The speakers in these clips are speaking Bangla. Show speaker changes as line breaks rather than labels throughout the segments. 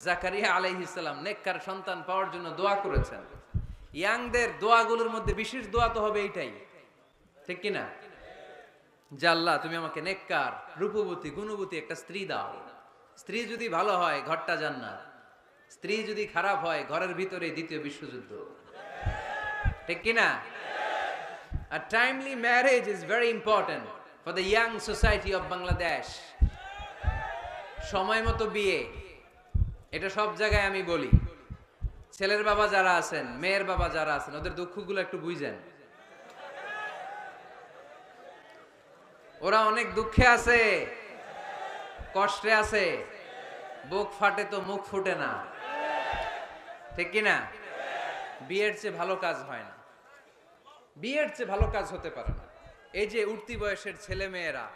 জাকারিয়া আলাইহিস সালাম নেককার সন্তান পাওয়ার জন্য দোয়া করেছেন। ইয়াংদের দোয়াগুলোর মধ্যে বিশেষ দোয়া তো হবে এইটাই, ঠিক কি না? যে আল্লাহ তুমি আমাকে নেককার, রূপবতী, গুণবতী একটা স্ত্রী দাও। স্ত্রী যদি ভালো হয় ঘরটা জান্নাত, স্ত্রী যদি খারাপ হয় ঘরের ভিতরে দ্বিতীয় বিশ্বযুদ্ধ, ঠিক কি না? A timely marriage is very important for the young society of Bangladesh. সময় মতো বিয়ে, এটা সব জায়গায় আমি বলি। ছেলের বাবা যারা আছেন, মেয়ের বাবা যারা আছেন, ওদের দুঃখগুলো একটু বুঝেন। ওরা অনেক দুঃখে আছে, কষ্টে আছে, বুক ফাটে তো মুখ ফুটে না, ঠিক কি না? বিয়ের চেয়ে ভালো কাজ হয় না, বিয়ের চেয়ে ভালো কাজ হতে পারে না। এই যে উঠতি বয়সের ছেলে মেয়েরা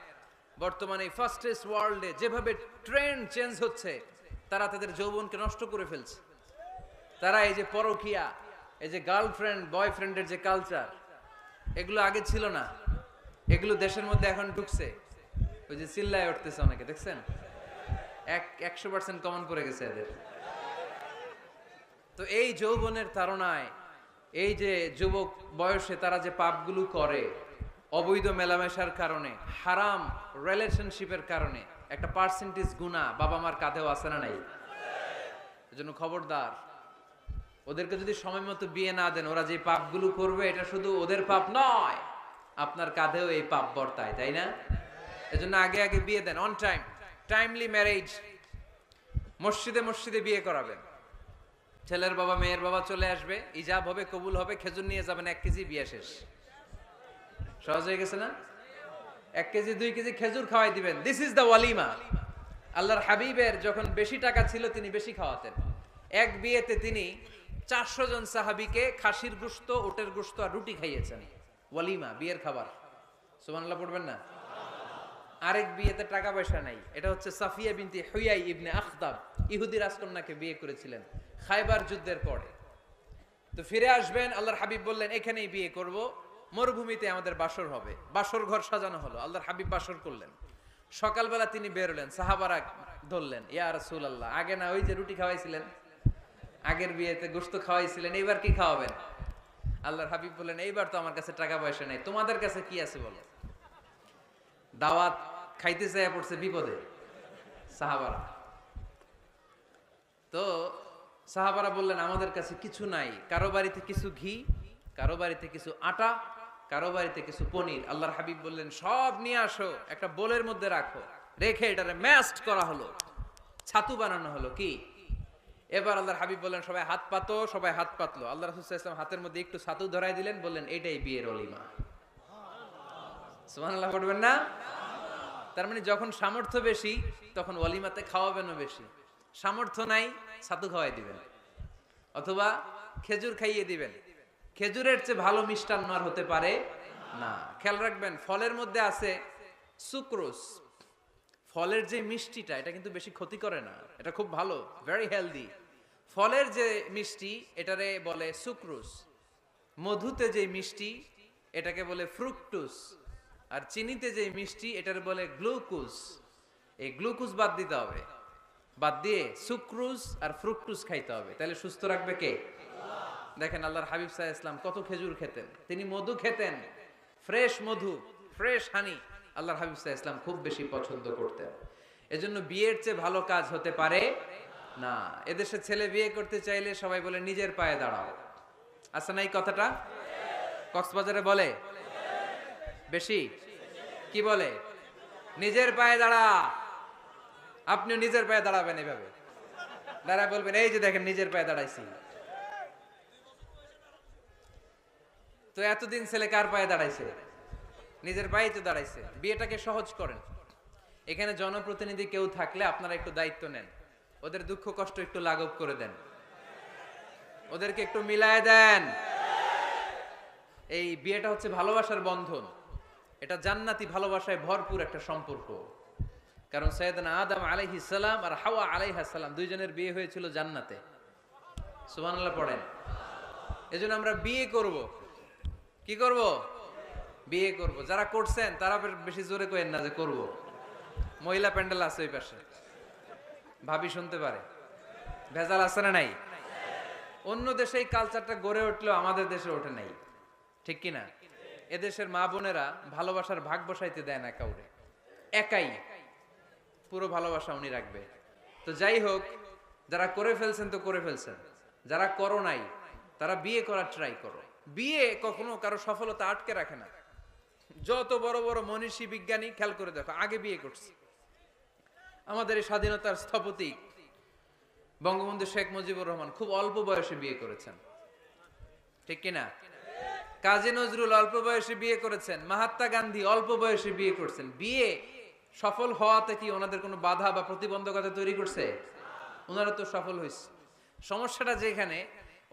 বর্তমানে ফাস্টেস্ট ওয়ার্ল্ডে যেভাবে ট্রেন্ড চেঞ্জ হচ্ছে, তারা তাদের যৌবনকে নষ্ট করে ফেলছে। তারা এই যে পরকিয়া, এই যে গার্লফ্রেন্ড বয়ফ্রেন্ডের যে কালচার, এগুলো আগে ছিল না, এগুলো দেশের মধ্যে এখন ঢুকছে। ওই যে চিল্লায় উঠতেছে অনেকে, দেখছেন? 100% কমন পড়ে গেছে এদের। তো এই যৌবনের তাড়নায়, এই যে যুবক বয়সে তারা যে পাপগুলো করে, অবৈধ মেলামেশার কারণে, হারাম রিলেশনশিপের কারণে একটা পার্সেন্টেজ গুনাহ বাবা মার কাঁধেও আছে না নাই? এজন্য খবরদার, ওদেরকে যদি সময় মতো বিয়ে না দেন, ওরা যে পাপগুলো করবে এটা শুধু ওদের পাপ নয়, আপনার কাঁধেও এই পাপ বর্তায়, তাই না? এজন্য আগে আগে বিয়ে দেন, অন টাইম, টাইমলি ম্যারেজ। মসজিদে মসজিদে বিয়ে করাবেন। ছেলের বাবা মেয়ের বাবা চলে আসবে, ইজাব হবে, কবুল হবে, খেজুর নিয়ে যাবেন 1 কেজি, বিয়ে শেষ। সহজ হয়ে গেছে না? 1 কেজি 2 কেজি খেজুর খাওয়াই দিবেন। দিস ইজ দ্য ওয়ালিমা। আল্লাহর হাবিবের যখন বেশি টাকা ছিল তিনি বেশি খাওয়াতেন। এক বিয়েতে তিনি 400 জন সাহাবীকে খাসির গোশত, ওটের গোশত আর রুটি খাইয়েছেন। ওয়ালিমা, বিয়ের খাবার। সুবহানাল্লাহ পড়বেন না? আরেক বিয়েতে টাকা পয়সা নাই। এটা হচ্ছে সাফিয়া বিনতি হুয়াই ইবনে আখতাব, ইহুদি রাজকন্যাকে বিয়ে করেছিলেন খায়বার যুদ্ধের পরে। তো ফিরে আসবেন, আল্লাহর হাবিব বললেন এখানেই বিয়ে করব, মরুভূমিতে আমাদের বাসর হবে। বাসর ঘর সাজানো হলো, আল্লাহর হাবিব বাসর করলেন। সকালবেলা তিনি বেরোলেন, সাহাবারা ধরলেন, ইয়া রাসূলুল্লাহ, আগে না ওই যে রুটি খাওয়াইছিলেন, আগের বিয়েতে গোশত খাওয়াইছিলেন, এইবার কি খাওয়াবেন? আল্লাহর হাবিব বললেন এইবার তো আমার কাছে টাকা পয়সা নেই, তোমাদের কাছে কি আছে বলো? দাওয়াত খাইতে চাইয়া পড়ছে বিপদে সাহাবারা। তো সাহাবারা বললেন আমাদের কাছে কিছু নাই, কারো বাড়িতে কিছু ঘি, কারো বাড়িতে কিছু আটা, কারো বাড়িতে কিছু পনির। আল্লাহর হাবিব বললেন সব নিয়ে আসো, একটা বোলের মধ্যে রাখো। রেখে এটারে ম্যাশড করা হলো, ছাতু বানানো হলো। কি? এবার আল্লাহর হাবিব বললেন সবাই হাত পাতো, সবাই হাত পাতলো। আল্লাহ রাসূল সাল্লাল্লাহু আলাইহি ওয়াসাল্লাম হাতের মধ্যে একটু ছাতু ধরাই দিলেন, বললেন এটাই বিয়ের ওলিমা। সুবহানাল্লাহ পড়বেন না? তার মানে যখন সামর্থ্য বেশি তখন ওয়ালিমাতে খাওয়াবেনও বেশি। সামর্থ্য নাই, ছাতু খাওয়াই দিবেন অথবা খেজুর খাইয়ে দিবেন। খেজুরের চেয়ে ভালো মিষ্টান্ন আর হতে পারে না। খেয়াল রাখবেন, ফলের মধ্যে আছে সুক্রোজ। ফলের যে মিষ্টিটা, এটা কিন্তু বেশি ক্ষতি করে না, এটা খুব ভালো, ভেরি হেলদি। ফলের যে মিষ্টি এটারে বলে সুক্রোজ। মধুতে যে মিষ্টি এটাকে বলে ফ্রুকটুস। আর চিনিতে যে মিষ্টি এটার বলে গ্লুকোজ। এই গ্লুকোজ বাদ দিতে হবে, বাদ দিয়ে সুক্রোজ আর ফ্রুকটুস খাইতে হবে। তাহলে সুস্থ রাখবে কে? দেখেন আল্লাহর হাবিব সাল্লাল্লাহু আলাইহি ওয়াসাল্লাম কত খেজুর খেতেন, তিনি মধু খেতেন, ফ্রেশ মধু, ফ্রেশ হানি আল্লাহর হাবিব সাল্লাল্লাহু আলাইহি ওয়াসাল্লাম খুব বেশি পছন্দ করতেন। এজন্য বিয়ের চেয়ে ভালো কাজ হতে পারে না। এদেশে ছেলে বিয়ে করতে চাইলে সবাই বলে নিজের পায়ে দাঁড়াও। আছে না এই কথাটা? কক্সবাজারে বলে বেশি, কি বলে? নিজের পায়ে দাঁড়া। আপনিও নিজের পায়ে দাঁড়াবেন, এভাবে দাঁড়ায় বলবেন এই যে দেখেন নিজের পায়ে দাঁড়াইছি। তো এতদিন ছেলে কার পায়ে দাঁড়াইছে? নিজের পায়েই তো দাঁড়াইছে। বিয়েটাকে সহজ করেন। এখানে জনপ্রতিনিধি কেউ থাকলে আপনারা একটু দায়িত্ব নেন, ওদের দুঃখ কষ্ট একটু লাঘব করে দেন, ওদেরকে একটু মিলায় দেন। এই বিয়েটা হচ্ছে ভালোবাসার বন্ধন, এটা জান্নাতি ভালোবাসায় ভরপুর একটা সম্পর্ক। কারণ সাইয়েদনা আদম আলাইহিস সালাম আর হাওয়া আলাইহাস সালাম দুইজনের বিয়ে হয়েছিল জান্নাতে। সুবহানাল্লাহ পড়েন। এজন্য আমরা বিয়ে করব। কি করব? বিয়ে করব। যারা করছেন তারা বেশি জোরে কইেন না যে করব। মহিলা প্যান্ডেল আছে ওই পাশে, ভাবি শুনতে পারে। ভেজাল আছে না নাই? অন্য দেশে এই কালচারটা গড়ে উঠলেও আমাদের দেশে ওঠে নাই, ঠিক কি না? এদেশের মা বোনেরা ভালোবাসার ভাগ বসাইতে দেয় না কাউরে, একাই পুরো ভালোবাসা উনি রাখবে। তো যাই হোক, যারা করে ফেলছেন তো করে ফেলছেন, যারা করো নাই তারা বিয়ে করার ট্রাই করো। বিয়ে কখনো কারো সফলতা আটকে রাখে না। যত বড় বড় মনীষী বিজ্ঞানী খেয়াল করে দেখো, আগে বিয়ে করছে। আমাদের এই স্বাধীনতার স্থপতি বঙ্গবন্ধু শেখ মুজিবুর রহমান খুব অল্প বয়সে বিয়ে করেছেন, ঠিক কিনা? কাজী নজরুল অল্প বয়সে বিয়ে করেছেন, মহাত্মা গান্ধী অল্প বয়সে বিয়ে করছেন। বিয়ে সফল হওয়াতে কি ওনাদের কোনো বাধা বা প্রতিবন্ধকতা তৈরি করছে? ওনারা তো সফল হয়েছে। সমস্যাটা যেখানে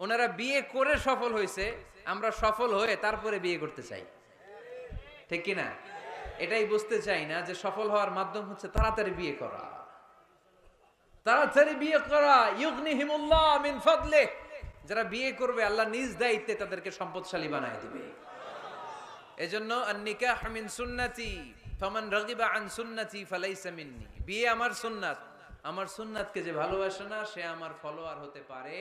ওনারা বিয়ে করে সফল হয়েছে, আমরা সফল হয়ে তারপরে বিয়ে করতে চাই, ঠিক কিনা? এটাই বুঝতে চাই না যে সফল হওয়ার মাধ্যম হচ্ছে তাড়াতাড়ি বিয়ে করা। তাড়াতাড়ি বিয়ে করা, ইউগনিহিমুল্লাহ মিন ফাদলিহ। যারা বিয়ে করবে আল্লাহ নিজ দায়িত্বে তাদেরকে সম্পদশালী বানায় দিবে। এজন্য আন-নিকাহ মিন সুন্নতি ফামান রাগিবা আন সুন্নতি ফালাইসা মিন্নি। বিয়ে আমার সুন্নাত, আমার সুন্নাতকে যে ভালোবাসে না সে আমার ফলোয়ার হতে পারে